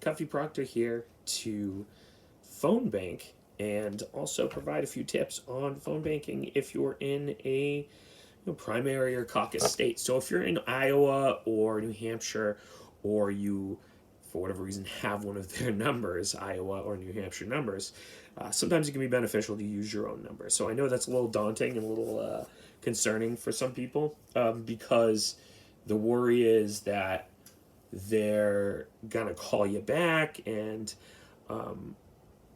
Cuffy Proctor here to phone bank and also provide a few tips on phone banking if you're in a primary or caucus state. So if you're in Iowa or New Hampshire, or you, for whatever reason, have one of their numbers, Iowa or New Hampshire numbers, sometimes it can be beneficial to use your own number. So I know that's a little daunting and a little concerning for some people because the worry is that they're gonna call you back, and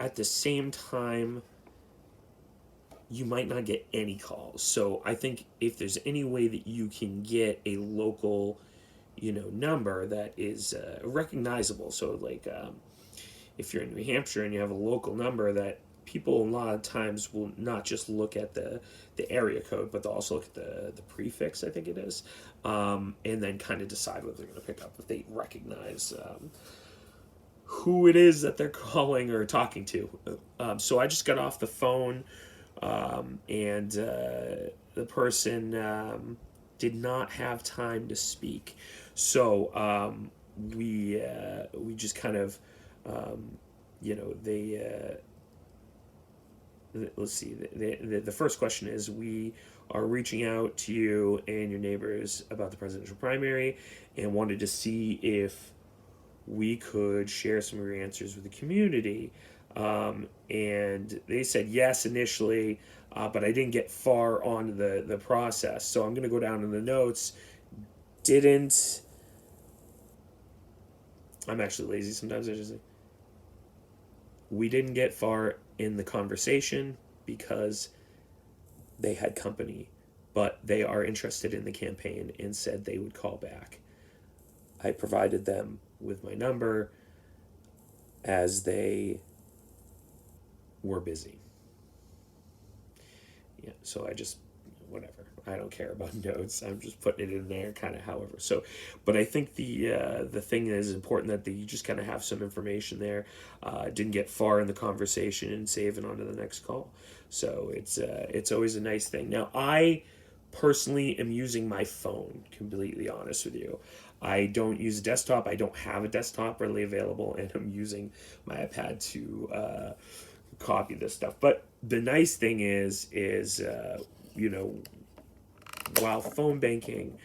at the same time you might not get any calls. So I think if there's any way that you can get a local number that is recognizable, so like if you're in New Hampshire and you have a local number, that people a lot of times will not just look at the area code, but they'll also look at the prefix, I think it is, and then kind of decide whether they're going to pick up if they recognize who it is that they're calling or talking to. So I just got off the phone, and the person did not have time to speak. So we just kind of they let's see, the first question is, we are reaching out to you and your neighbors about the presidential primary and wanted to see if we could share some of your answers with the community. And they said yes initially, but I didn't get far on the process. So I'm going to go down in the notes. I'm actually lazy sometimes. I just say, we didn't get far in the conversation because they had company, but they are interested in the campaign and said they would call back. I provided them with my number as they were busy. Yeah, so I just, whatever. I don't care about notes. I'm just putting it in there, kind of. However, so, but I think the thing that is important, that you just kind of have some information there. Didn't get far in the conversation and save it on to the next call. So it's always a nice thing. Now I personally am using my phone. Completely honest with you, I don't use a desktop. I don't have a desktop readily available, and I'm using my iPad to copy this stuff. But the nice thing is while phone banking,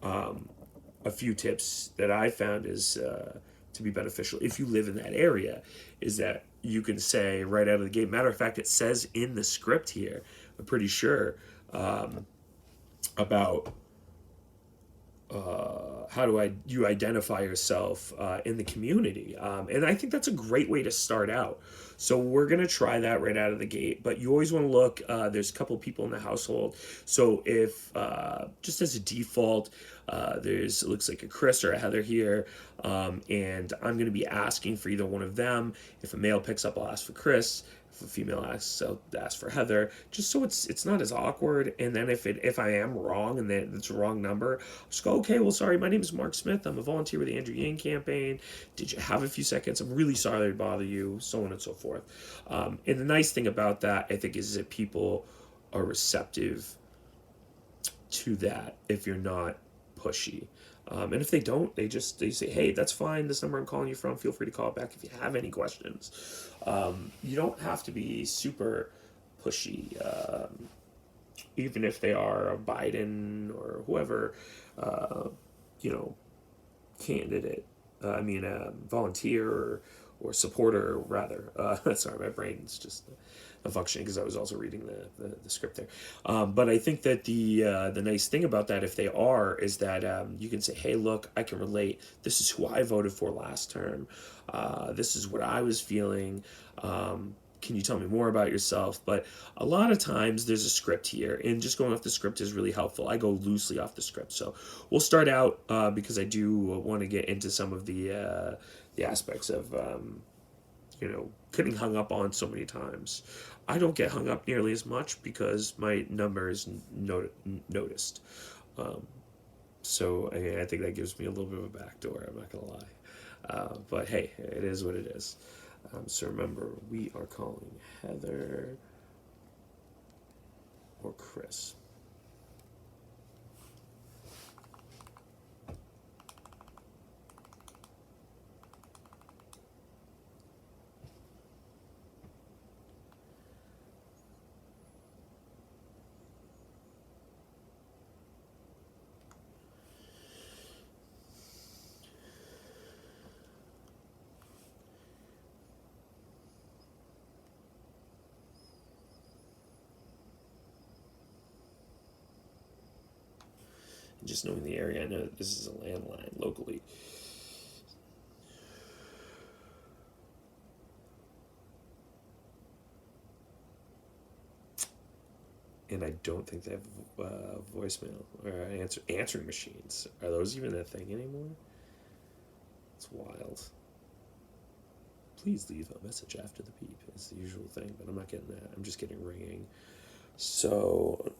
a few tips that I found is to be beneficial if you live in that area, is that you can say right out of the gate. Matter of fact, it says in the script here, I'm pretty sure, about how do you identify yourself in the community, and I think that's a great way to start out. So we're gonna try that right out of the gate. But you always want to look. There's a couple people in the household, so if just as a default, it looks like a Chris or a Heather here, and I'm gonna be asking for either one of them. If a male picks up, I'll ask for Chris. If a female asks, I'll ask for Heather, just so it's not as awkward. And then if I am wrong and that it's a wrong number, I'll just go, okay, well, sorry, my name is Mark Smith. I'm a volunteer with the Andrew Yang campaign. Did you have a few seconds? I'm really sorry to bother you, so on and so forth. And the nice thing about that, I think, is that people are receptive to that if you're not pushy. And if they don't, they say, hey, that's fine. This number I'm calling you from, feel free to call back if you have any questions. You don't have to be super pushy, even if they are a Biden or whoever, candidate. Volunteer or supporter, rather. Sorry, my brain's just functioning because I was also reading the script there. But I think that the nice thing about that, if they are, is that you can say, hey, look, I can relate. This is who I voted for last term. This is what I was feeling. Can you tell me more about yourself? But a lot of times there's a script here, and just going off the script is really helpful. I go loosely off the script. So we'll start out because I do want to get into some of the aspects of getting hung up on so many times. I don't get hung up nearly as much because my number is noticed. So I think that gives me a little bit of a backdoor, I'm not going to lie. But hey, it is what it is. So remember, we are calling Heather or Chris. Just knowing the area, I know that this is a landline locally. And I don't think they have voicemail or answering machines. Are those even a thing anymore? It's wild. Please leave a message after the beep. It's the usual thing, but I'm not getting that. I'm just getting ringing. So,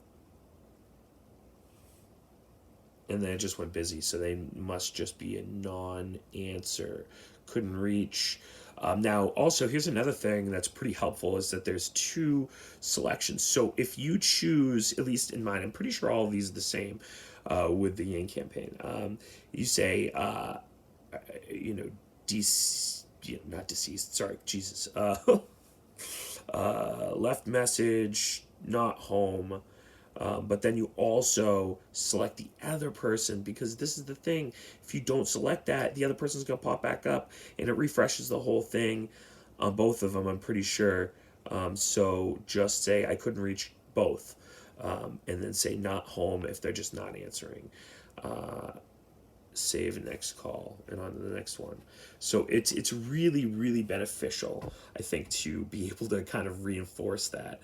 and then it just went busy. So they must just be a non-answer. Couldn't reach. Now, also, here's another thing that's pretty helpful is that there's two selections. So if you choose, at least in mine, I'm pretty sure all of these are the same with the Yang campaign. You say, you know, not deceased, sorry, Jesus. Left message, not home. But then you also select the other person, because this is the thing. If you don't select that, the other person's going to pop back up and it refreshes the whole thing on both of them, I'm pretty sure. So just say I couldn't reach both, and then say not home if they're just not answering. Save next call and on to the next one. So it's really, really beneficial, I think, to be able to kind of reinforce that.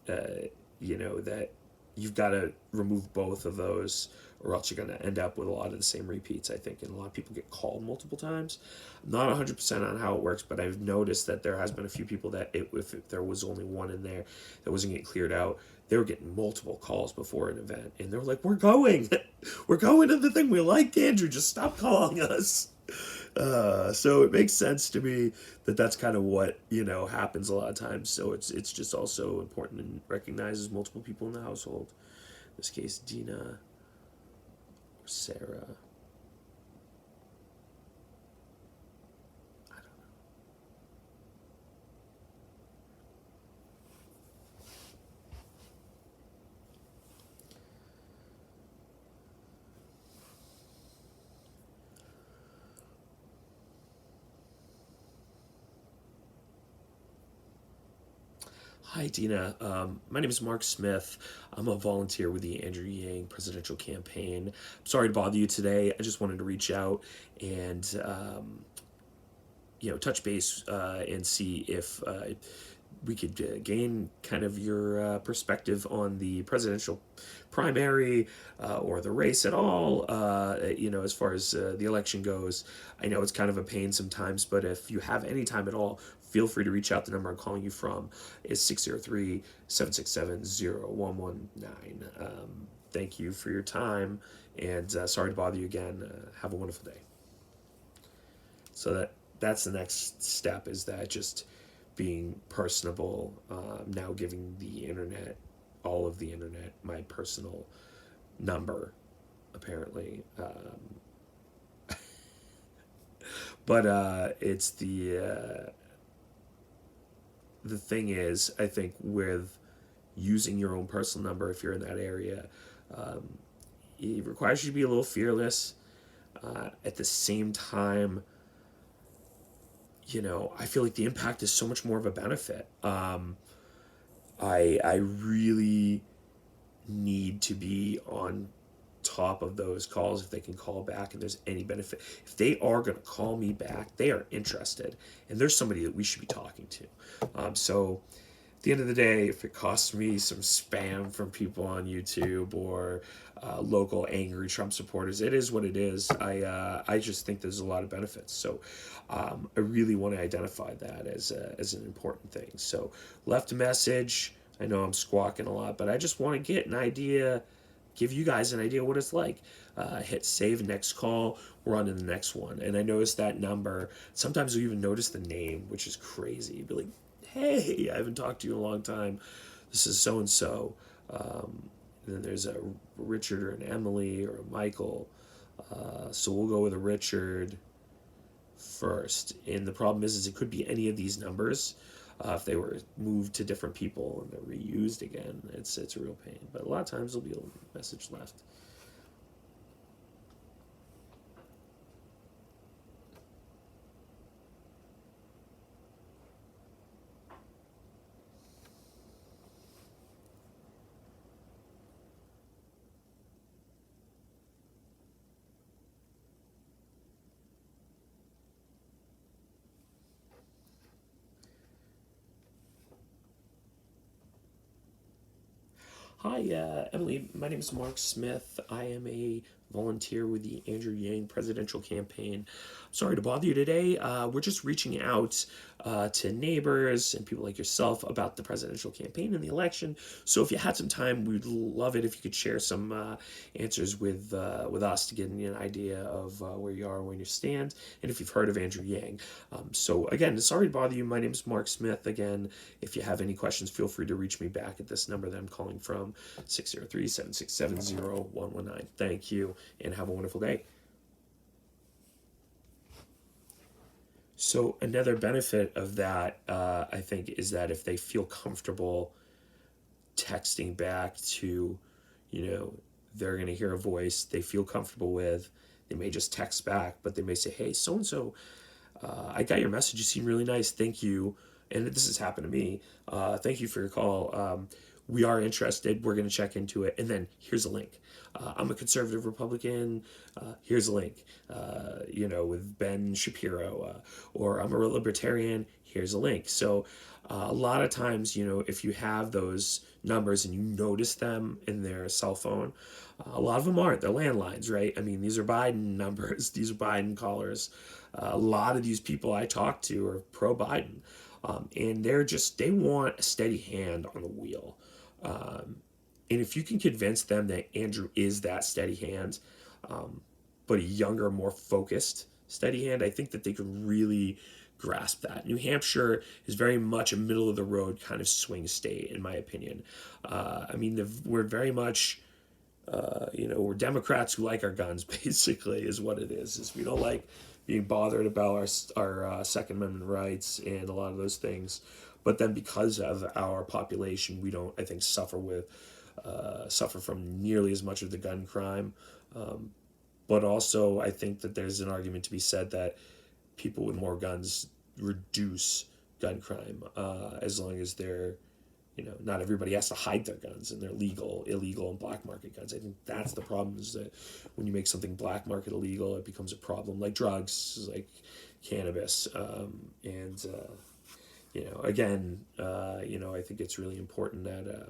That you've got to remove both of those, or else you're going to end up with a lot of the same repeats, I think. And a lot of people get called multiple times. I'm not 100% on how it works, but I've noticed that there has been a few people that if there was only one in there that wasn't getting cleared out, they were getting multiple calls before an event. And they were like, we're going to the thing we like, Andrew, just stop calling us. So it makes sense to me that that's kind of what happens a lot of times. So it's just also important to recognize there's multiple people in the household. In this case, Dina or Sarah. Hi, Dina. My name is Mark Smith. I'm a volunteer with the Andrew Yang presidential campaign. I'm sorry to bother you today. I just wanted to reach out and touch base and see if we could gain kind of your perspective on the presidential primary or the race at all, as far as the election goes. I know it's kind of a pain sometimes, but if you have any time at all, feel free to reach out. The number I'm calling you from is 603-767-0119. Thank you for your time, and sorry to bother you again. Have a wonderful day. So that's the next step, is that just being personable, now giving the internet, all of the internet, my personal number, apparently. But it's the thing is, I think, with using your own personal number, if you're in that area, it requires you to be a little fearless. At the same time, I feel like the impact is so much more of a benefit. I really need to be on top of those calls if they can call back and there's any benefit. If they are going to call me back, they are interested, and there's somebody that we should be talking to. So at the end of the day, if it costs me some spam from people on YouTube or local angry Trump supporters, it is what it is. I just think there's a lot of benefits. So I really want to identify that as an important thing. So left a message. I know I'm squawking a lot, but I just want to get an idea, give you guys an idea what it's like. Hit save next call. We're on to the next one. And I noticed that number. Sometimes you even notice the name, which is crazy. You'd be like, hey, I haven't talked to you in a long time. This is so and so. And then there's a Richard or an Emily or a Michael. So we'll go with a Richard first. And the problem is it could be any of these numbers. If they were moved to different people and they're reused again, it's a real pain. But a lot of times there'll be a message left. Hi, Emily. My name is Mark Smith. I am a volunteer with the Andrew Yang presidential campaign. Sorry to bother you today. We're just reaching out to neighbors and people like yourself about the presidential campaign and the election. So if you had some time, we'd love it if you could share some answers with us to get an idea of where you are, where you stand, and if you've heard of Andrew Yang. So again, sorry to bother you. My name is Mark Smith. Again, if you have any questions, feel free to reach me back at this number that I'm calling from, 603-767-0119. Thank you, and have a wonderful day. So another benefit of that, I think, is that if they feel comfortable texting back to, you know, they're going to hear a voice they feel comfortable with. They may just text back, but they may say, "Hey, so and so, I got your message. You seem really nice. Thank you." And this has happened to me. Thank you for your call. We are interested. We're going to check into it. And then here's a link. I'm a conservative Republican. Here's a link. With Ben Shapiro. Or I'm a libertarian. Here's a link. So a lot of times, if you have those numbers and you notice them in their cell phone, a lot of them aren't. They're landlines, right? I mean, these are Biden numbers. These are Biden callers. A lot of these people I talk to are pro-Biden. And they want a steady hand on the wheel. And if you can convince them that Andrew is that steady hand, but a younger, more focused steady hand, I think that they could really grasp that. New Hampshire is very much a middle of the road kind of swing state, in my opinion. We're very much, we're Democrats who like our guns, basically, is what it is. Is we don't like being bothered about our Second Amendment rights and a lot of those things. But then because of our population, we don't, I think, suffer from nearly as much of the gun crime. But also, I think that there's an argument to be said that people with more guns reduce gun crime, as long as they're, not everybody has to hide their guns and they're legal, illegal, and black market guns. I think that's the problem, is that when you make something black market illegal, it becomes a problem, like drugs, like cannabis. I think it's really important that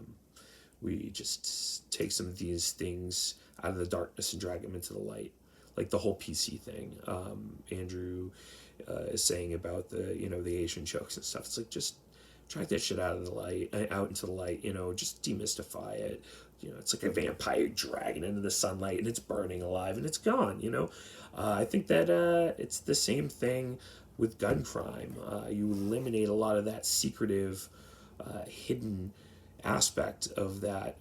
we just take some of these things out of the darkness and drag them into the light, like the whole PC thing. Andrew is saying about the Asian jokes and stuff. It's like, just drag that shit out into the light. Just demystify it. It's like a vampire dragging into the sunlight and it's burning alive and it's gone. I think that it's the same thing with gun crime. You eliminate a lot of that secretive, hidden aspect of that.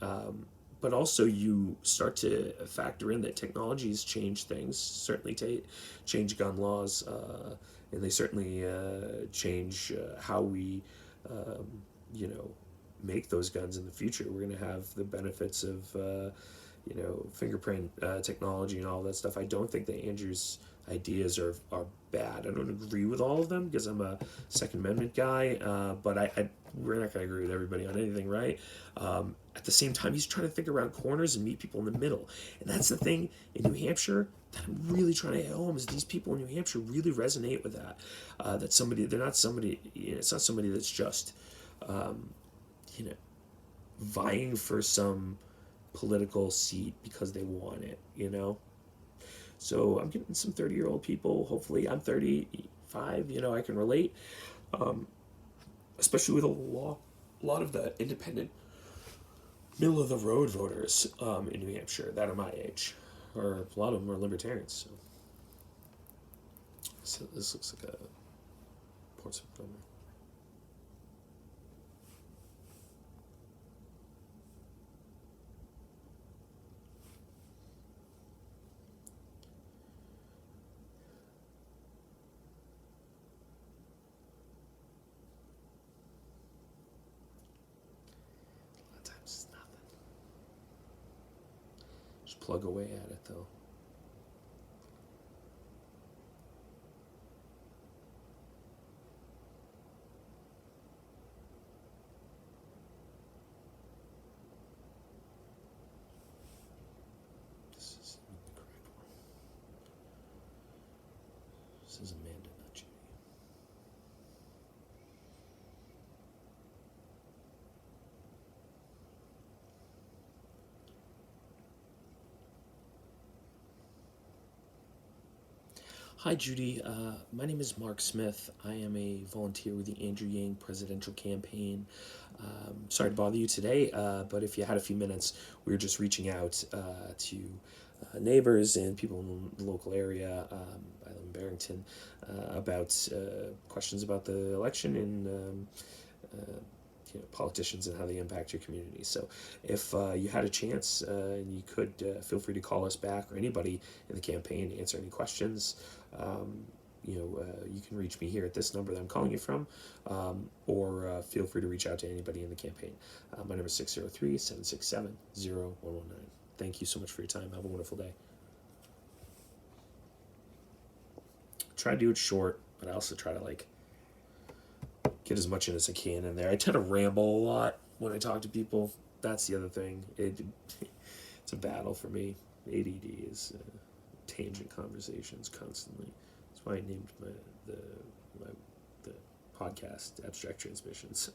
But also you start to factor in that technology has changed things, certainly change gun laws, and they certainly change how we, make those guns in the future. We're going to have the benefits of, fingerprint technology and all that stuff. I don't think that Andrew's ideas are bad. I don't agree with all of them because I'm a Second Amendment guy, but we're not going to agree with everybody on anything, right? At the same time, he's trying to think around corners and meet people in the middle. And that's the thing in New Hampshire that I'm really trying to hit home, is these people in New Hampshire really resonate with that. It's not somebody that's just, vying for some political seat because they want it. So I'm getting some 30-year-old people. Hopefully, I'm 35. I can relate, especially with a lot of the independent, middle of the road voters in New Hampshire that are my age, or a lot of them are libertarians. So this looks like a Portsmouth number. It's nothing. Just plug away at it, though. This is the correct one. This is Amanda, not Judy. Hi, Judy. My name is Mark Smith. I am a volunteer with the Andrew Yang presidential campaign. Sorry to bother you today, but if you had a few minutes, we were just reaching out to neighbors and people in the local area. I live in Barrington, about questions about the election and politicians and how they impact your community. So, if you had a chance and you could, feel free to call us back or anybody in the campaign to answer any questions. You can reach me here at this number that I'm calling you from, or feel free to reach out to anybody in the campaign. My number is 603-767-0119. Thank you so much for your time. Have a wonderful day. Try to do it short, but I also try to get as much in as I can in there. I tend to ramble a lot when I talk to people. That's the other thing. It's a battle for me. ADD is tangent conversations constantly. That's why I named the podcast Abstract Transmissions.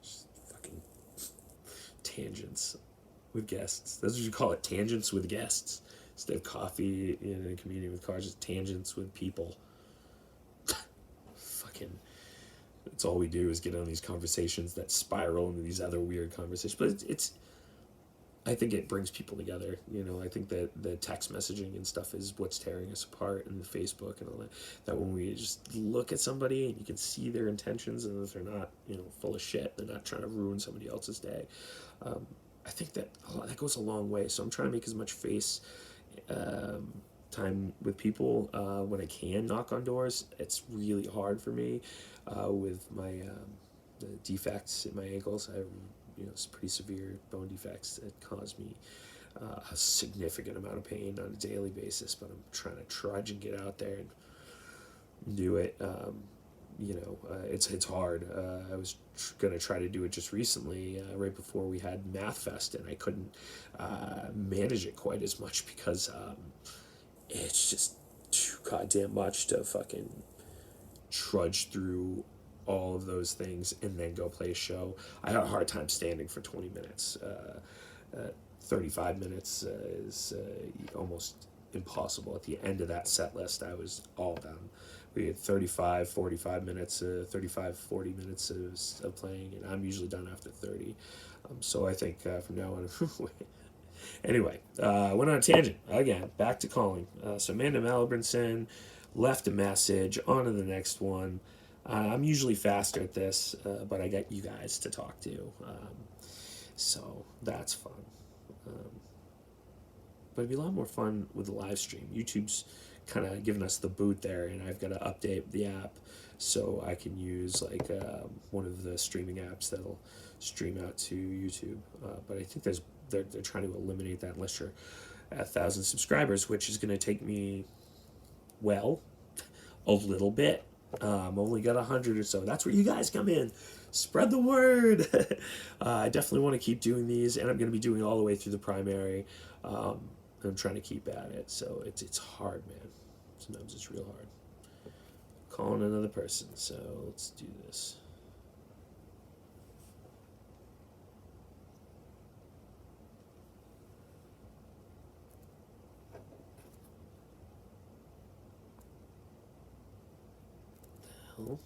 Just fucking tangents with guests. That's what you call it, tangents with guests. Instead of coffee in a community with cars, just tangents with people. Fucking, that's all we do is get on these conversations that spiral into these other weird conversations. But it's I think it brings people together. I think that the text messaging and stuff is what's tearing us apart, and the Facebook and all that. That when we just look at somebody and you can see their intentions, and if they're not, full of shit, they're not trying to ruin somebody else's day. I think that goes a long way. So I'm trying to make as much face time with people when I can knock on doors. It's really hard for me with my the defects in my ankles. I have pretty severe bone defects that cause me a significant amount of pain on a daily basis. But I'm trying to trudge and get out there and do it. It's hard. I was gonna try to do it just recently, right before we had Math Fest, and I couldn't manage it quite as much because it's just too goddamn much to fucking trudge through all of those things and then go play a show. I had a hard time standing for 20 minutes. 35 minutes is almost impossible. At the end of that set list, I was all done. We had 35, 45 minutes, 35, 40 minutes of playing, and I'm usually done after 30. So I think from now on... Anyway, went on a tangent. Again, back to calling. So Amanda Malibranson left a message. On to the next one. I'm usually faster at this, but I got you guys to talk to. So that's fun. But it'd be a lot more fun with the live stream. YouTube's kind of giving us the boot there, and I've got to update the app so I can use one of the streaming apps that'll stream out to YouTube. But I think they're trying to eliminate that unless you're at 1,000 subscribers, which is going to take me, a little bit. Only got 100 or so. That's where you guys come in. Spread the word. I definitely want to keep doing these, and I'm going to be doing it all the way through the primary. I'm trying to keep at it, so it's hard, man. Sometimes it's real hard. Calling another person, so let's do this. What the hell?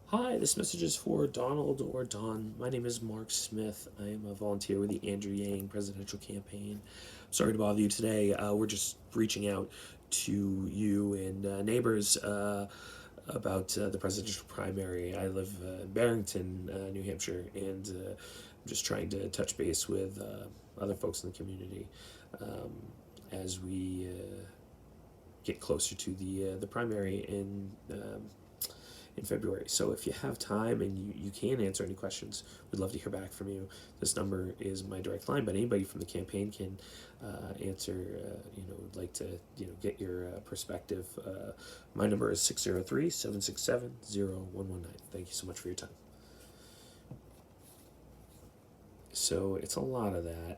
Hi, this message is for Donald or Don. My name is Mark Smith. I am a volunteer with the Andrew Yang presidential campaign. Sorry to bother you today. We're just reaching out to you and neighbors about the presidential primary. I live in Barrington, New Hampshire, and I'm just trying to touch base with other folks in the community as we get closer to the primary in February. So if you have time and you can answer any questions, we'd love to hear back from you. This number is my direct line, but anybody from the campaign can answer, would like to, get your perspective. My number is 603-767-0119. Thank you so much for your time. So it's a lot of that,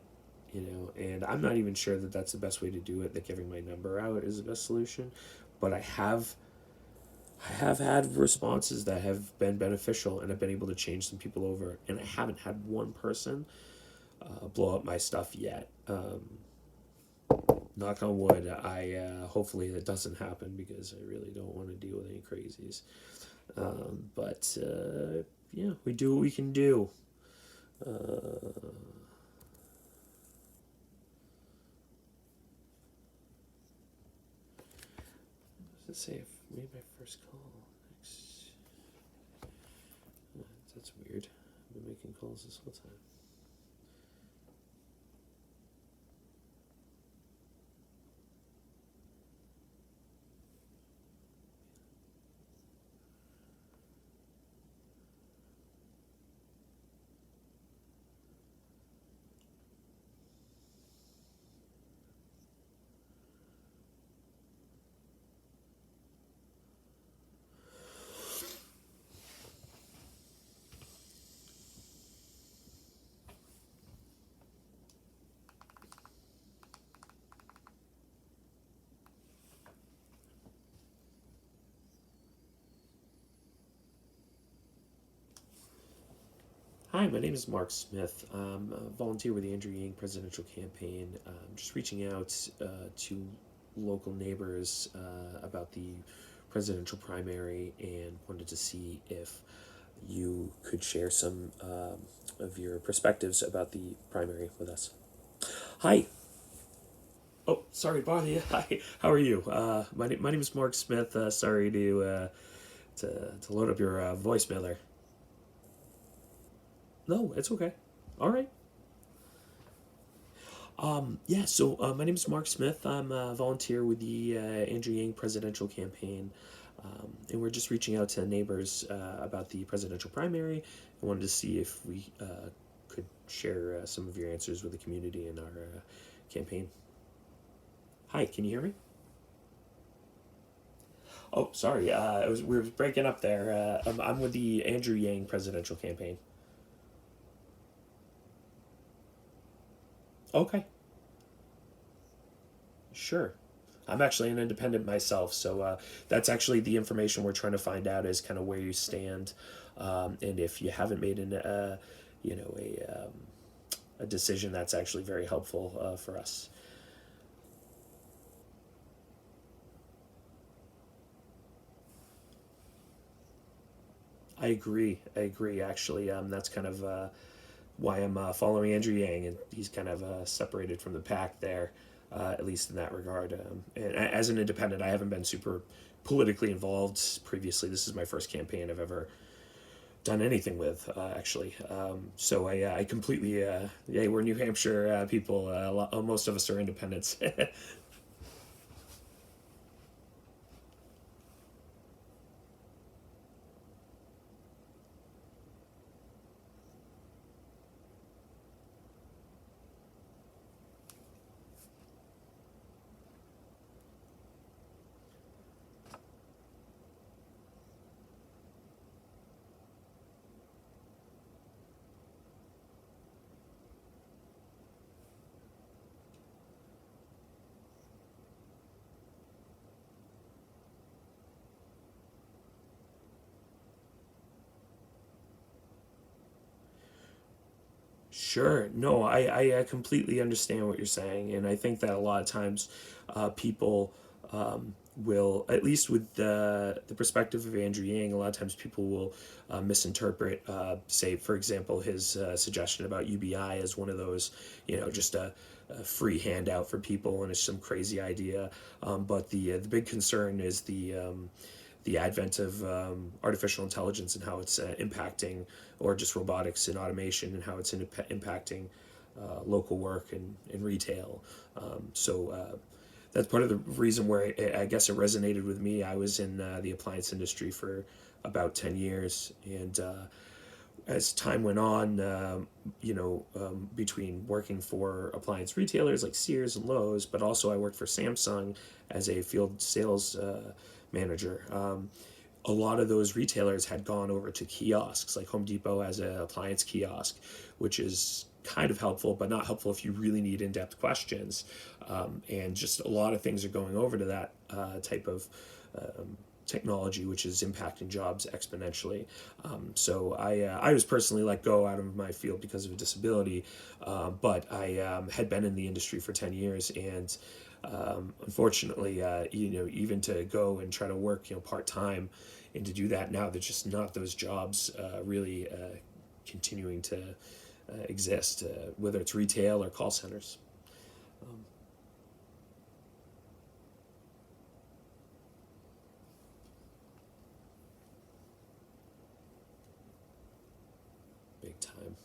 and I'm not even sure that that's the best way to do it, that giving my number out is the best solution. But I have had responses that have been beneficial, and I've been able to change some people over, and I haven't had one person blow up my stuff yet. Knock on wood. I hopefully that doesn't happen, because I really don't want to deal with any crazies. But yeah, we do what we can do. Let's say I've made my first call. Next. That's weird. I've been making calls this whole time. Hi, my name is Mark Smith. I'm a volunteer with the Andrew Yang presidential campaign. I'm just reaching out to local neighbors about the presidential primary, and wanted to see if you could share some of your perspectives about the primary with us. Hi. Oh, sorry, Bonnie. Hi. How are you? My name is Mark Smith. Sorry to load up your voicemail there. No, it's okay. All right. Yeah, so my name is Mark Smith. I'm a volunteer with the Andrew Yang presidential campaign. And we're just reaching out to neighbors about the presidential primary. I wanted to see if we could share some of your answers with the community in our campaign. Hi, can you hear me? Oh, sorry. We were breaking up there. I'm with the Andrew Yang presidential campaign. Okay, sure. I'm actually an independent myself, so that's actually the information we're trying to find out, is kind of where you stand, and if you haven't made you know, a decision, that's actually very helpful for us. I agree. I agree. Actually, that's kind of why I'm following Andrew Yang, and he's kind of separated from the pack there, at least in that regard. And as an independent, I haven't been super politically involved previously. This is my first campaign I've ever done anything with, actually. So I completely, yeah, we're New Hampshire people. Most of us are independents. Sure. No, I completely understand what you're saying. And I think that a lot of times people will, at least with the perspective of Andrew Yang, a lot of times people will misinterpret, say, for example, his suggestion about UBI as one of those, just a free handout for people, and it's some crazy idea. But the big concern is the advent of artificial intelligence, and how it's impacting, or just robotics and automation, and how it's impacting local work and retail. So that's part of the reason where I guess it resonated with me. I was in the appliance industry for about 10 years, and as time went on, between working for appliance retailers like Sears and Lowe's, but also I worked for Samsung as a field sales manager. A lot of those retailers had gone over to kiosks, like Home Depot has an appliance kiosk, which is kind of helpful, but not helpful if you really need in-depth questions. And just a lot of things are going over to that type of technology, which is impacting jobs exponentially. So I was personally let go out of my field because of a disability, but I had been in the industry for 10 years, and unfortunately, even to go and try to work, part-time, and to do that now, there's just not those jobs really continuing to exist, whether it's retail or call centers. Big time.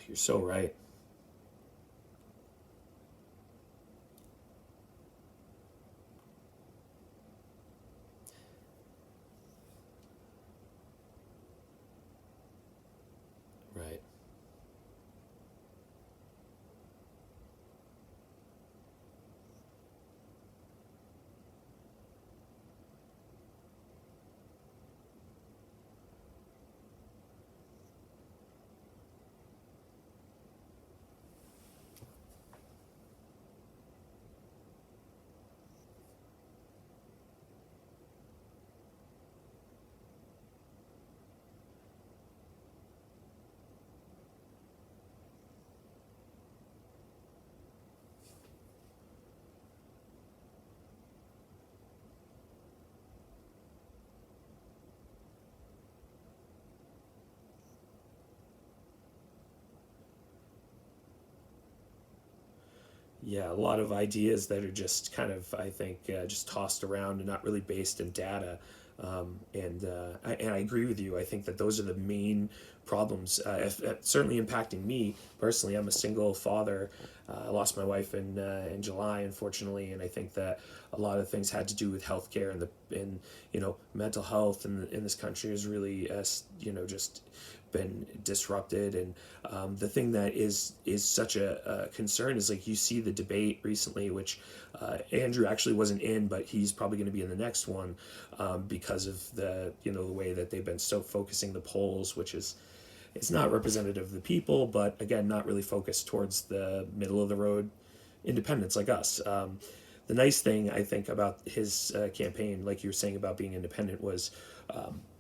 You're so right. Right. Yeah, a lot of ideas that are just kind of, I think, just tossed around and not really based in data. And I agree with you. I think that those are the main problems, certainly impacting me personally. I'm a single father. I lost my wife in July, unfortunately, and I think that a lot of things had to do with healthcare, and mental health in this country has really just been disrupted. And the thing that is such a concern is, like, you see the debate recently, which Andrew actually wasn't in, but he's probably going to be in the next one, because of the way that they've been so focusing the polls, which is, it's not representative of the people, but again, not really focused towards the middle of the road independents like us. The nice thing I think about his campaign, like you were saying about being independent, was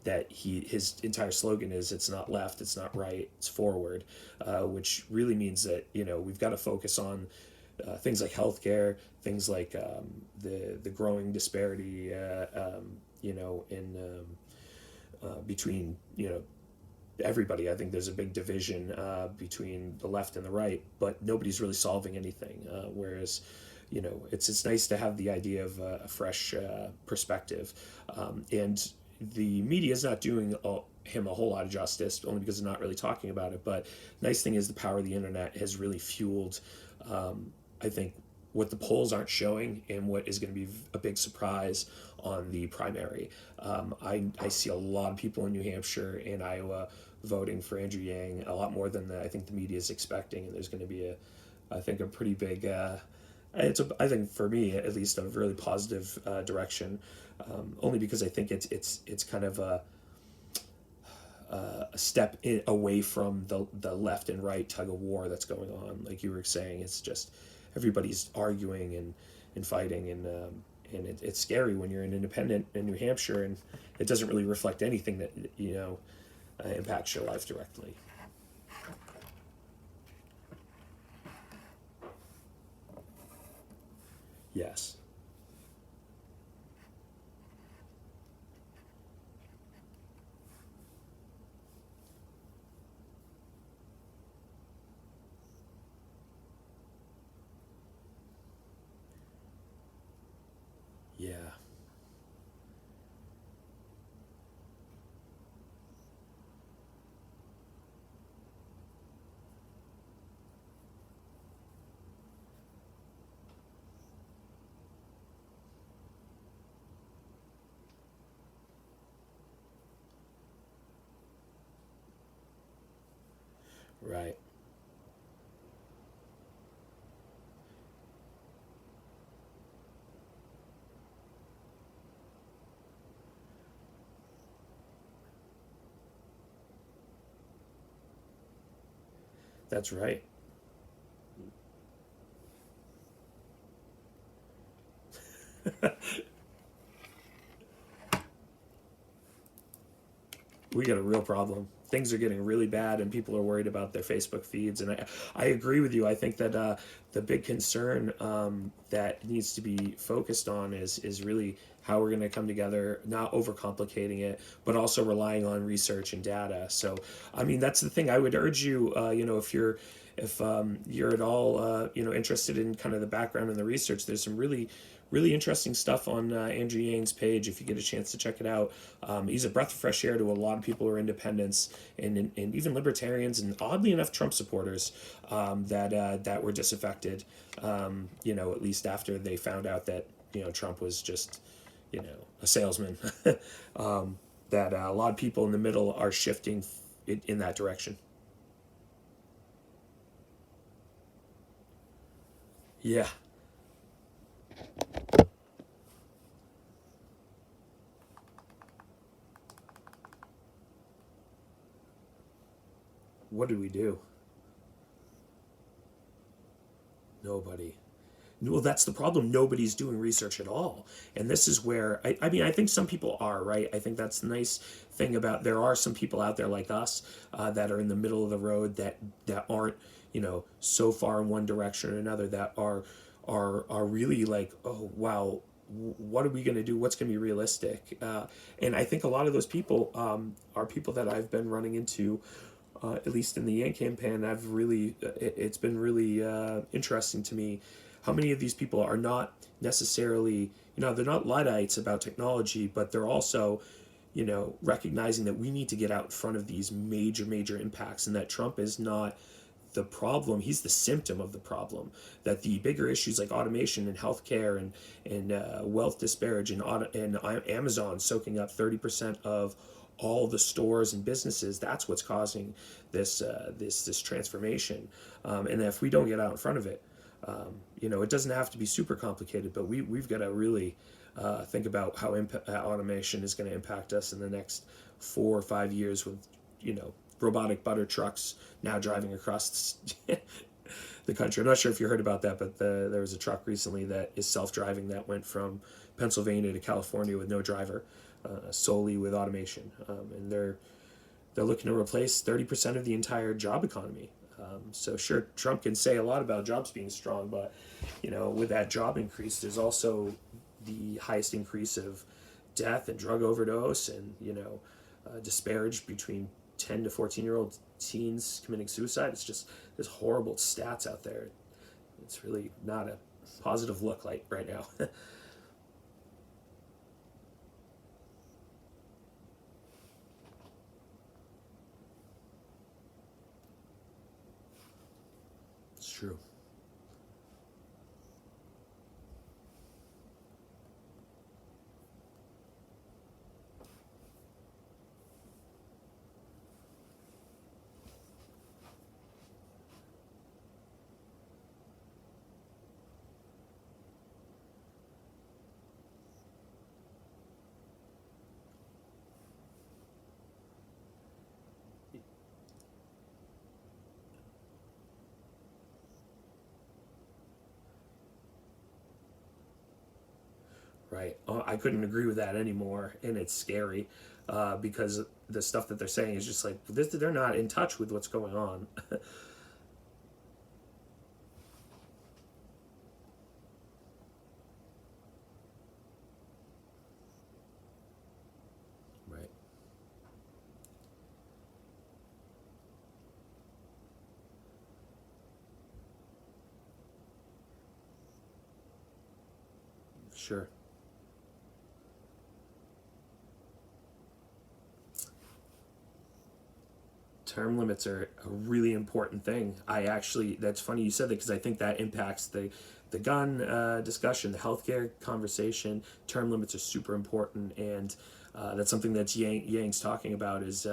that his entire slogan is, "It's not left, it's not right, it's forward," which really means that we've got to focus on things like healthcare, things like the growing disparity, in between everybody. I think there's a big division between the left and the right, but nobody's really solving anything. Whereas, it's nice to have the idea of a fresh perspective, and the media is not doing him a whole lot of justice, only because they're not really talking about it. But nice thing is, the power of the internet has really fueled, I think, what the polls aren't showing, and what is going to be a big surprise on the primary. I see a lot of people in New Hampshire and Iowa voting for Andrew Yang, a lot more than I think the media is expecting, and there's going to be I think, a pretty big. I think, for me at least, a really positive direction, only because I think it's kind of a step away from the left and right tug of war that's going on. Like you were saying, it's just everybody's arguing and fighting, and it's scary when you're an independent in New Hampshire, and it doesn't really reflect anything that impacts your life directly. Yes. Yeah. Right. That's right. We got a real problem. Things are getting really bad, and people are worried about their Facebook feeds. And I agree with you. I think that the big concern that needs to be focused on is really how we're going to come together, not overcomplicating it, but also relying on research and data. So, I mean, that's the thing. I would urge you, if you're at all, interested in kind of the background and the research, there's some really interesting stuff on Andrew Yang's page if you get a chance to check it out. He's a breath of fresh air to a lot of people who are independents and even libertarians and oddly enough Trump supporters that were disaffected. At least after they found out that Trump was just a salesman. That a lot of people in the middle are shifting in that direction. Yeah. What did we do? Nobody. Well, that's the problem. Nobody's doing research at all. And this is where, I mean, I think some people are, right? I think that's the nice thing about, there are some people out there like us that are in the middle of the road that aren't, so far in one direction or another that are really like, oh, wow, what are we going to do? What's going to be realistic? And I think a lot of those people are people that I've been running into at least in the Yan campaign. It's been really interesting to me how many of these people are not necessarily, they're not Luddites about technology, but they're also, recognizing that we need to get out in front of these major impacts, and that Trump is not the problem, he's the symptom of the problem. That the bigger issues like automation and healthcare and wealth disparage and Amazon soaking up 30% of all the stores and businesses, that's what's causing this transformation. And if we don't get out in front of it, it doesn't have to be super complicated, but we've got to really think about how automation is going to impact us in the next 4 or 5 years with, robotic butter trucks now driving across the country. I'm not sure if you heard about that, but there was a truck recently that is self-driving that went from Pennsylvania to California with no driver, solely with automation, and they're looking to replace 30% of the entire job economy. So sure, Trump can say a lot about jobs being strong, but with that job increase, there's also the highest increase of death and drug overdose, and disparage between 10 to 14-year-old teens committing suicide. It's just there's horrible stats out there. It's really not a positive look like right now. It's true. Right. I couldn't agree with that anymore, and it's scary because the stuff that they're saying is just like they're not in touch with what's going on. Right. Sure. Term limits are a really important thing. That's funny you said that because I think that impacts the gun discussion, the healthcare conversation. Term limits are super important, and That's something that's Yang's talking about is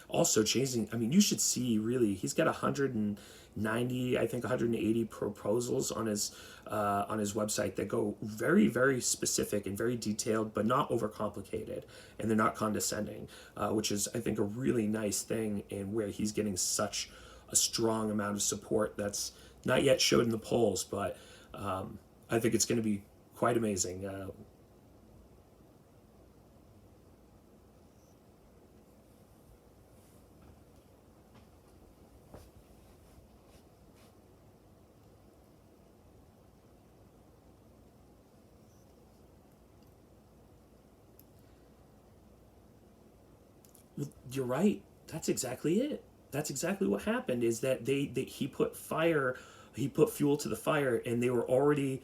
also changing. I mean, you should see really. He's got 190, I think 180 proposals on his website that go very specific and very detailed, but not overcomplicated, and they're not condescending, which is I think a really nice thing, and where he's getting such a strong amount of support that's not yet showed in the polls, but I think it's going to be quite amazing. You're right. That's exactly it. That's exactly what happened. Is that he put fuel to the fire, and they were already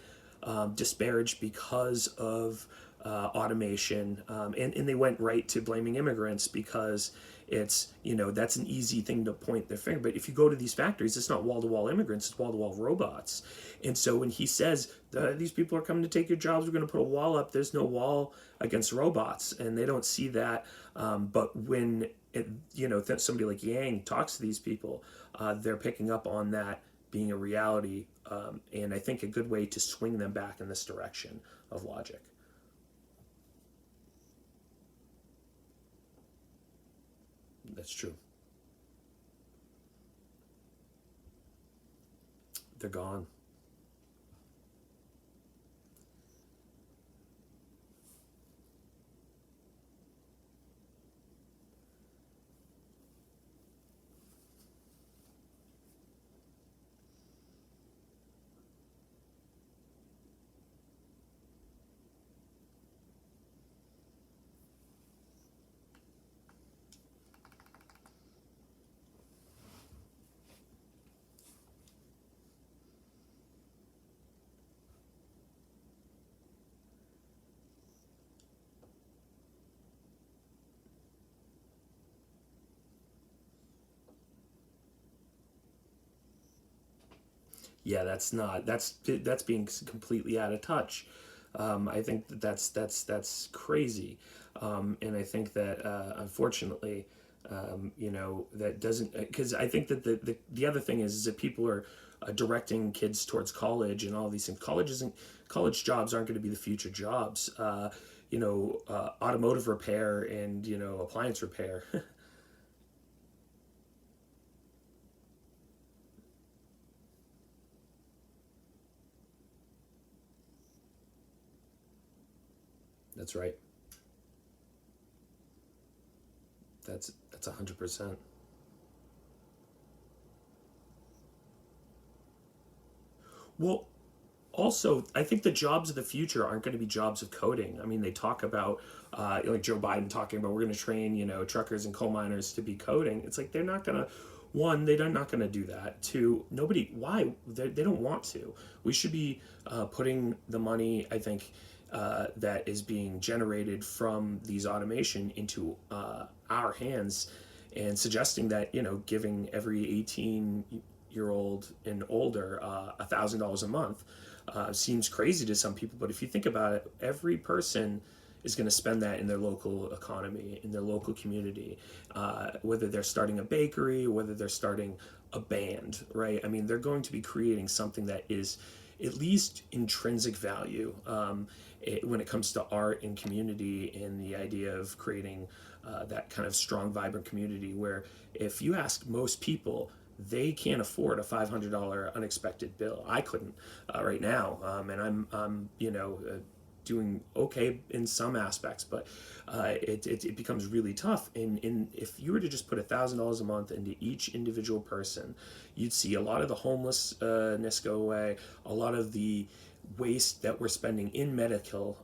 disparaged because of automation, and they went right to blaming immigrants because it's that's an easy thing to point their finger. But if you go to these factories, it's not wall to wall immigrants; it's wall to wall robots. And so when he says these people are coming to take your jobs, we're going to put a wall up. There's no wall against robots, and they don't see that. But when somebody like Yang talks to these people, they're picking up on that being a reality, and I think a good way to swing them back in this direction of logic. That's true. They're gone. Yeah, that's being completely out of touch. I think that's crazy, and I think that unfortunately, that doesn't, because I think that the other thing is that people are directing kids towards college and all these things. College jobs aren't going to be the future jobs. Automotive repair and appliance repair. That's right. That's 100%. Well, also, I think the jobs of the future aren't going to be jobs of coding. I mean, they talk about, like Joe Biden talking about, we're going to train, truckers and coal miners to be coding. It's like they're not going to, one, they're not going to do that. Two, nobody, why? They don't want to. We should be putting the money, I think, that is being generated from these automation into our hands, and suggesting that, giving every 18-year old and older $1,000 a month seems crazy to some people, but if you think about it, every person is going to spend that in their local economy, in their local community, whether they're starting a bakery, whether they're starting a band, right? I mean, they're going to be creating something that is at least intrinsic value, when it comes to art and community, and the idea of creating that kind of strong, vibrant community where if you ask most people, they can't afford a $500 unexpected bill. I couldn't right now, and I'm doing okay in some aspects, but it becomes really tough. And if you were to just put $1,000 a month into each individual person, you'd see a lot of the homelessness go away, a lot of the waste that we're spending in medical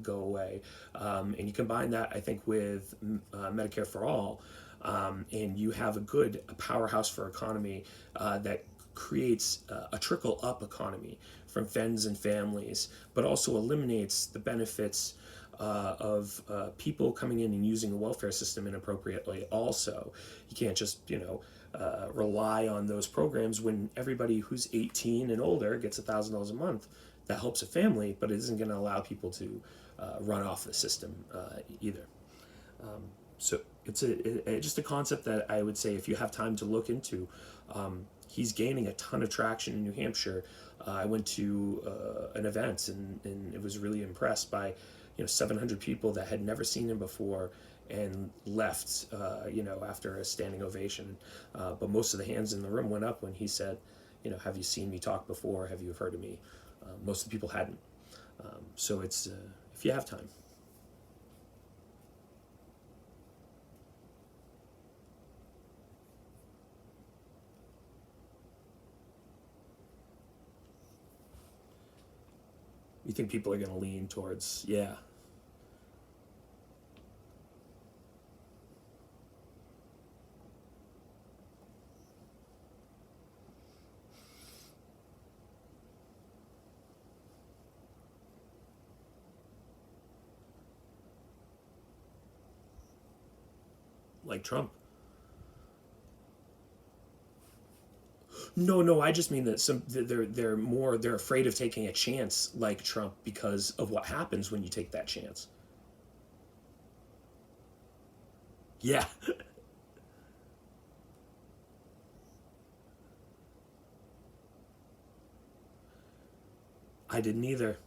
go away, and you combine that, I think, with Medicare for all, and you have a powerhouse for economy that creates a trickle up economy from friends and families, but also eliminates the benefits of people coming in and using the welfare system inappropriately. Also, you can't just rely on those programs when everybody who's 18 and older gets $1,000 a month. That helps a family, but it isn't going to allow people to run off the system either. So it's just a concept that I would say if you have time to look into. He's gaining a ton of traction in New Hampshire. I went to an event and it was really impressed by 700 people that had never seen him before and left after a standing ovation. But most of the hands in the room went up when he said, have you seen me talk before? Have you heard of me? Most of the people hadn't. So it's if you have time. You think people are going to lean towards, yeah, like Trump? No, no, I just mean that they're afraid of taking a chance like Trump because of what happens when you take that chance. Yeah, I didn't either.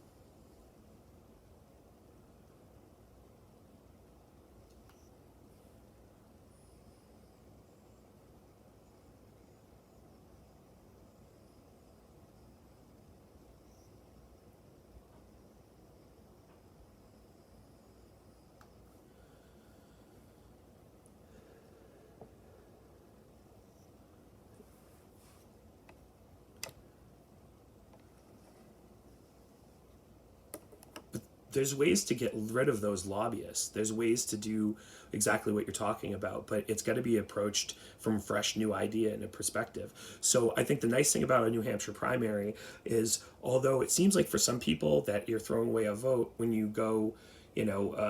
There's ways to get rid of those lobbyists. There's ways to do exactly what you're talking about, but it's got to be approached from a fresh new idea and a perspective. So I think the nice thing about a New Hampshire primary is, although it seems like for some people that you're throwing away a vote when you go,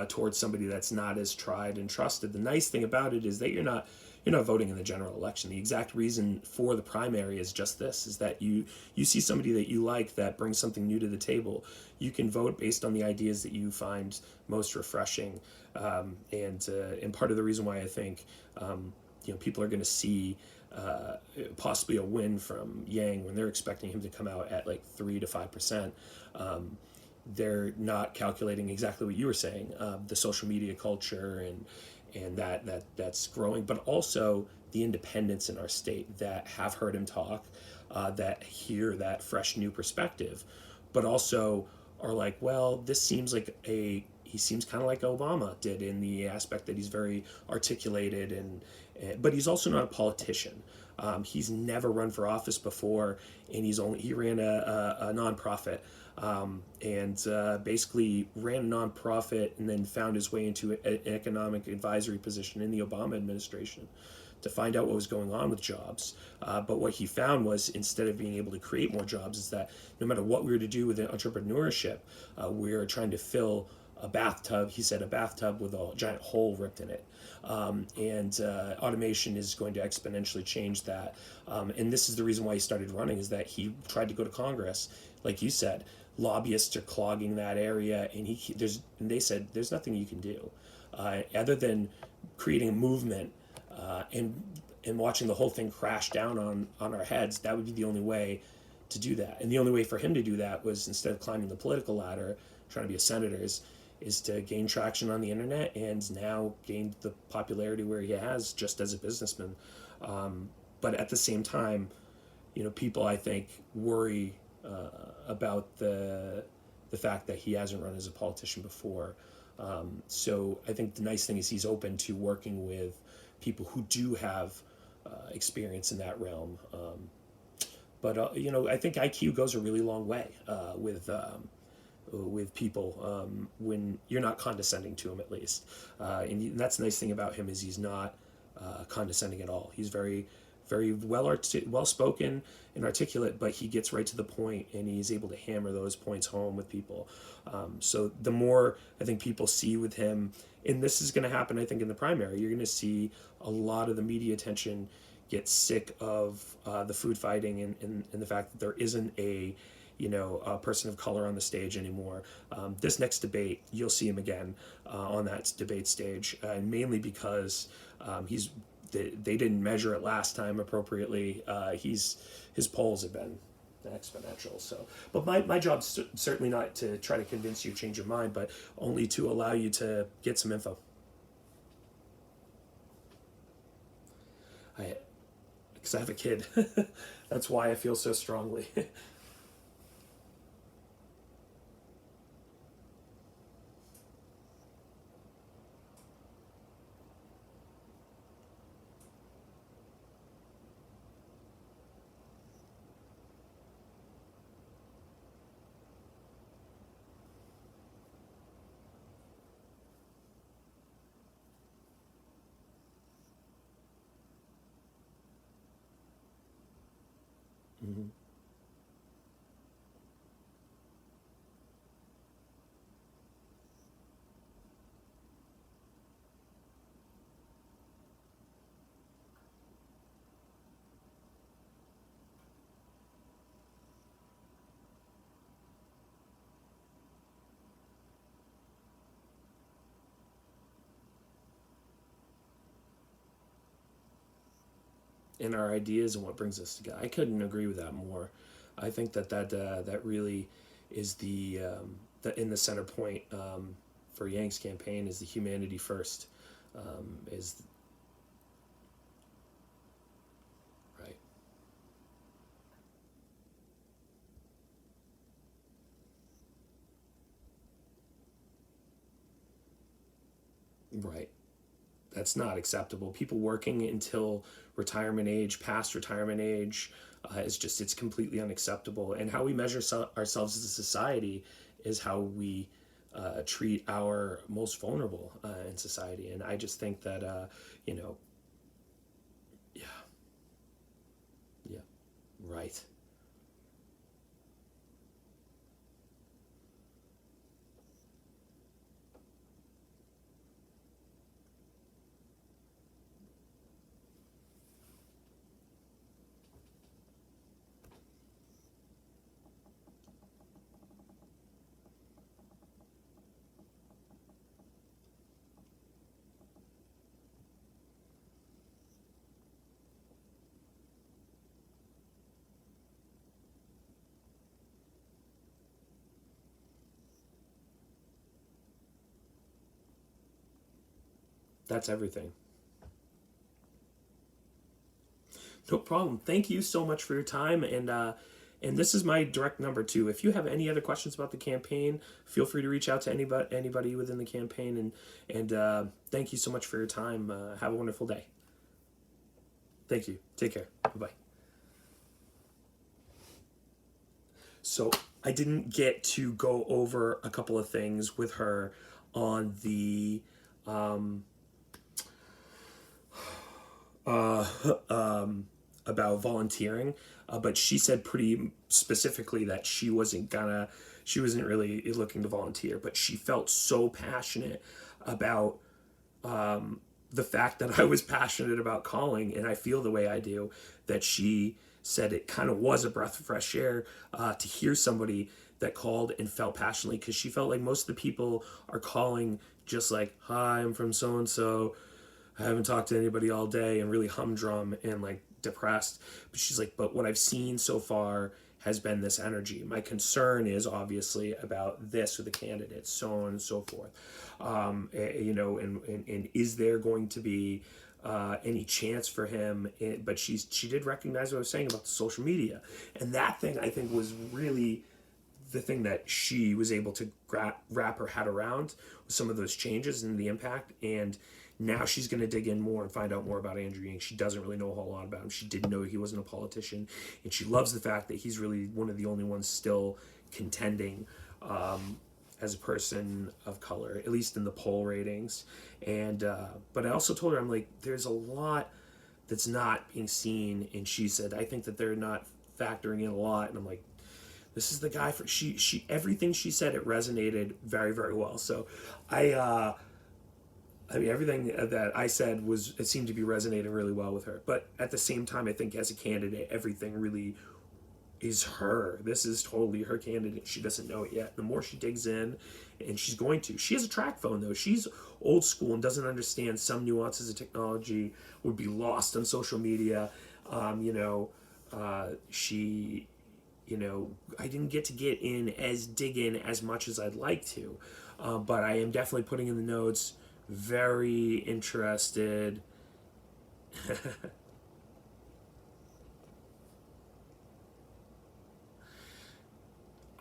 towards somebody that's not as tried and trusted, the nice thing about it is that you're not voting in the general election. The exact reason for the primary is just this: is that you see somebody that you like that brings something new to the table. You can vote based on the ideas that you find most refreshing, and part of the reason why I think people are going to see possibly a win from Yang when they're expecting him to come out at like 3 to 5%. They're not calculating exactly what you were saying, the social media culture and that's growing, but also the independents in our state that have heard him talk, that hear that fresh new perspective, but also are like, well, this seems like he seems kind of like Obama did in the aspect that he's very articulated but he's also not a politician. He's never run for office before, and he ran a nonprofit, and basically ran a nonprofit and then found his way into an economic advisory position in the Obama administration to find out what was going on with jobs. But what he found was, instead of being able to create more jobs, is that no matter what we were to do with entrepreneurship, we were trying to fill a bathtub. He said a bathtub with a giant hole ripped in it. And automation is going to exponentially change that. And this is the reason why he started running, is that he tried to go to Congress. Like you said, lobbyists are clogging that area, and they said there's nothing you can do other than creating a movement, and watching the whole thing crash down on our heads. That would be the only way to do that. And the only way for him to do that was, instead of climbing the political ladder, trying to be a senator, is to gain traction on the internet, and now gained the popularity where he has just as a businessman. But at the same time, people, I think, worry about the fact that he hasn't run as a politician before. So I think the nice thing is he's open to working with people who do have experience in that realm. But I think IQ goes a really long way with people, when you're not condescending to him, at least. And that's the nice thing about him, is he's not condescending at all. He's very, very well spoken and articulate, but he gets right to the point, and he's able to hammer those points home with people. So the more I think people see with him, and this is going to happen, I think, in the primary, you're going to see a lot of the media attention get sick of the food fighting, and the fact that there isn't a person of color on the stage anymore. This next debate, you'll see him again on that debate stage, mainly because they didn't measure it last time appropriately. His polls have been exponential. So, but my job's certainly not to try to convince you to change your mind, but only to allow you to get some info. Because I have a kid. That's why I feel so strongly. Mm-hmm. In our ideas and what brings us together. I couldn't agree with that more. I think that really is the in the center point for Yang's campaign is the humanity first. Is right, right. That's not acceptable. People working until retirement age, past retirement age, it's completely unacceptable. And how we measure ourselves as a society is how we treat our most vulnerable in society. And I just think that you know, yeah, yeah, right. That's everything. No problem. Thank you so much for your time, and this is my direct number too. If you have any other questions about the campaign, feel free to reach out to anybody within the campaign. And thank you so much for your time. Have a wonderful day. Thank you. Take care. Bye bye. So I didn't get to go over a couple of things with her on the uh, about volunteering, but she said pretty specifically that she wasn't really looking to volunteer, but she felt so passionate about the fact that I was passionate about calling and I feel the way I do, that she said it kind of was a breath of fresh air to hear somebody that called and felt passionately, because she felt like most of the people are calling just like, hi, I'm from so and so, I haven't talked to anybody all day, and really humdrum and like depressed. But she's like, but what I've seen so far has been this energy. My concern is obviously about this with the candidates, so on and so forth. And is there going to be any chance for him? But she did recognize what I was saying about the social media, and that thing I think was really the thing that she was able to wrap her head around with some of those changes and the impact. And now she's going to dig in more and find out more about Andrew Yang. She doesn't really know a whole lot about him. She didn't know he wasn't a politician, and she loves the fact that he's really one of the only ones still contending as a person of color, at least in the poll ratings. And but I also told her, I'm like, there's a lot that's not being seen, and she said, I think that they're not factoring in a lot. And I'm like, this is the guy for she everything she said, it resonated very, very well. So I mean, everything that I said it seemed to be resonating really well with her. But at the same time, I think as a candidate, everything really is her. This is totally her candidate. She doesn't know it yet. The more she digs in, and she's going to. She has a track phone, though. She's old school and doesn't understand some nuances of technology, would be lost on social media. She, I didn't get to dig in as much as I'd like to. But I am definitely putting in the notes, very interested.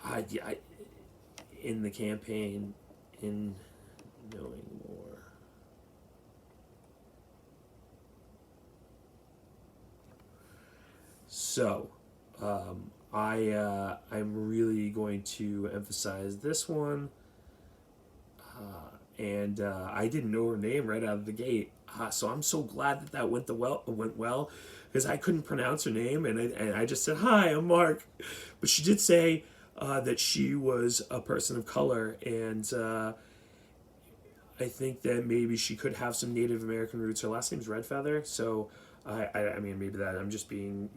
I in the campaign, in knowing more. So, I'm really going to emphasize this one, and I didn't know her name right out of the gate. So I'm so glad that went well, because I couldn't pronounce her name, and I just said, "Hi, I'm Mark," but she did say that she was a person of color, and I think that maybe she could have some Native American roots. Her last name's Redfeather, so I mean, maybe that I'm just being,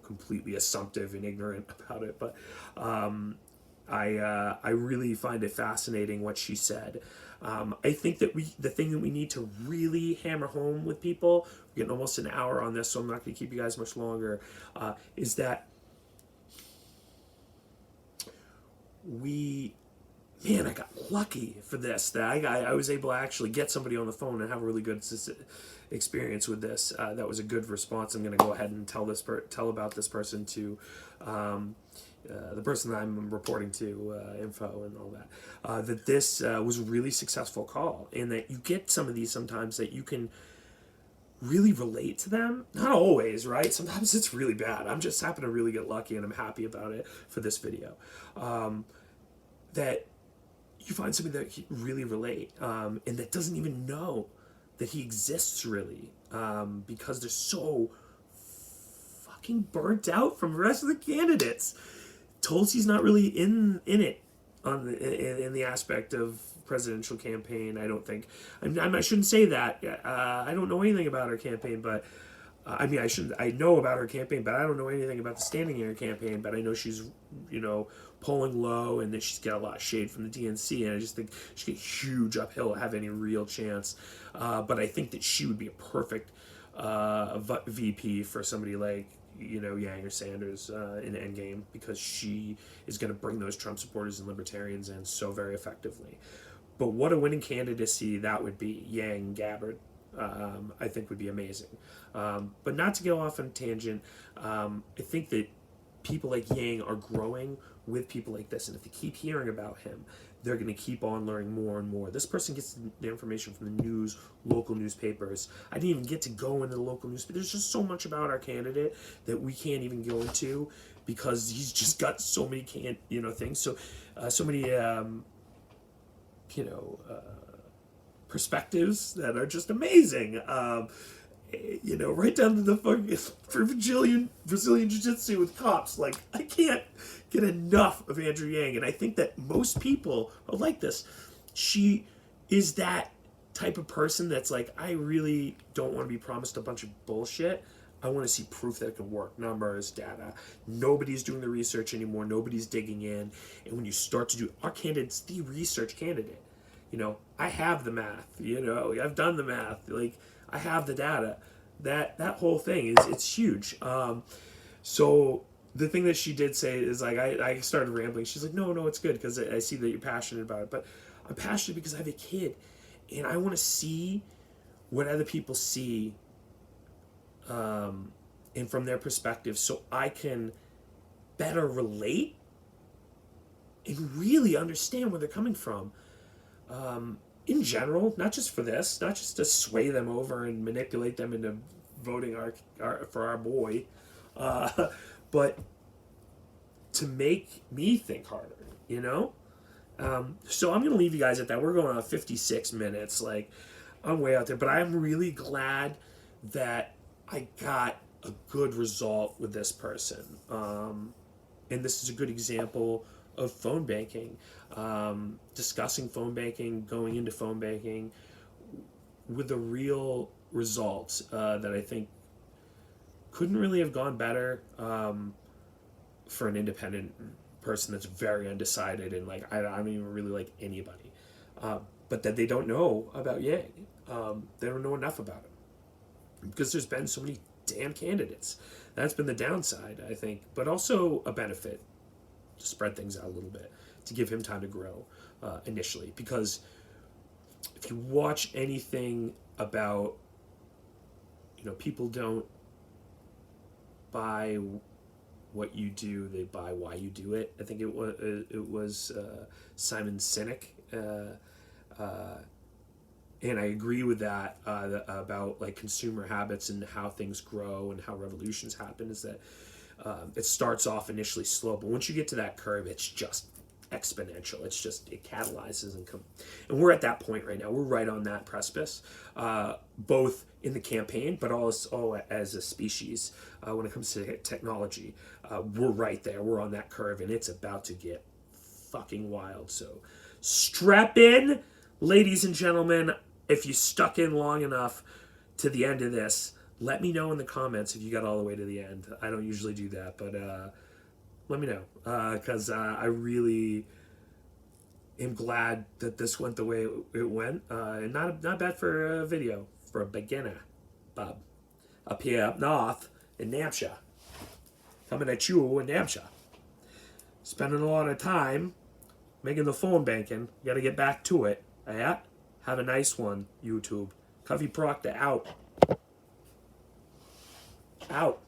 completely assumptive and ignorant about it, but I really find it fascinating what she said. I think that the thing that we need to really hammer home with people, we're getting almost an hour on this, so I'm not going to keep you guys much longer, is that I got lucky for this. That I was able to actually get somebody on the phone and have a really good experience with this. That was a good response. I'm going to go ahead and tell about this person to the person that I'm reporting to, info and all that. That this was a really successful call, and that you get some of these sometimes that you can really relate to them. Not always, right? Sometimes it's really bad. I'm just happen to really get lucky, and I'm happy about it for this video. That you find somebody that you really relate, and that doesn't even know that he exists, really, because they're so fucking burnt out from the rest of the candidates. Tulsi's not really in it in the aspect of presidential campaign. I don't think. I shouldn't say that. I don't know anything about her campaign, but I know about her campaign, but I don't know anything about the standing in her campaign. But I know she's, polling low, and that she's got a lot of shade from the DNC, and I just think she's got huge uphill to have any real chance. But I think that she would be a perfect VP for somebody like, Yang or Sanders in Endgame, because she is going to bring those Trump supporters and libertarians in so very effectively. But what a winning candidacy that would be. Yang, Gabbard, I think would be amazing. But not to go off on a tangent, I think that people like Yang are growing with people like this, and if they keep hearing about him, they're going to keep on learning more and more. This person gets the information from the news, local newspapers. I didn't even get to go into the local newspaper. There's just so much about our candidate that we can't even go into, because he's just got so many things. So so many perspectives that are just amazing. Right down to the fucking Brazilian jiu-jitsu with cops. Like, I can't get enough of Andrew Yang, and I think that most people are like this. She is that type of person that's like, I really don't want to be promised a bunch of bullshit. I want to see proof that it can work. Numbers, data. Nobody's doing the research anymore. Nobody's digging in. And when you start to do, our candidate's the research candidate. I have the math. I've done the math. Like, I have the data. That whole thing it's huge. So the thing that she did say is, like, I started rambling. She's like, no, it's good, because I see that you're passionate about it. But I'm passionate because I have a kid, and I want to see what other people see, and from their perspective, so I can better relate and really understand where they're coming from. In general, not just for this, not just to sway them over and manipulate them into voting for our boy, but to make me think harder, So I'm going to leave you guys at that. We're going on 56 minutes. Like, I'm way out there, but I'm really glad that I got a good result with this person. And this is a good example of phone banking, discussing phone banking, going into phone banking with a real result that I think couldn't really have gone better for an independent person that's very undecided and like I don't even really like anybody, but that they don't know about Yang. They don't know enough about him because there's been so many damn candidates. That's been the downside, I think, but also a benefit to spread things out a little bit, to give him time to grow initially. Because if you watch anything about, people don't buy what you do, they buy why you do it. I think it was Simon Sinek. And I agree with that about like consumer habits and how things grow and how revolutions happen. Is that it starts off initially slow, but once you get to that curve, it's just exponential. It catalyzes and we're at that point right now. We're right on that precipice, both in the campaign, but also as a species. When it comes to technology, we're right there. We're on that curve, and it's about to get fucking wild. So strap in, ladies and gentlemen. If you stuck in long enough to the end of this, let me know in the comments if you got all the way to the end. I don't usually do that, but let me know, because I really am glad that this went the way it went, and not bad for a video for a beginner, Bob, up here up north in Hampshire, coming at you in Hampshire, spending a lot of time making the phone banking. Got to get back to it. Yeah. Have a nice one, YouTube. Covey Proctor out. Out.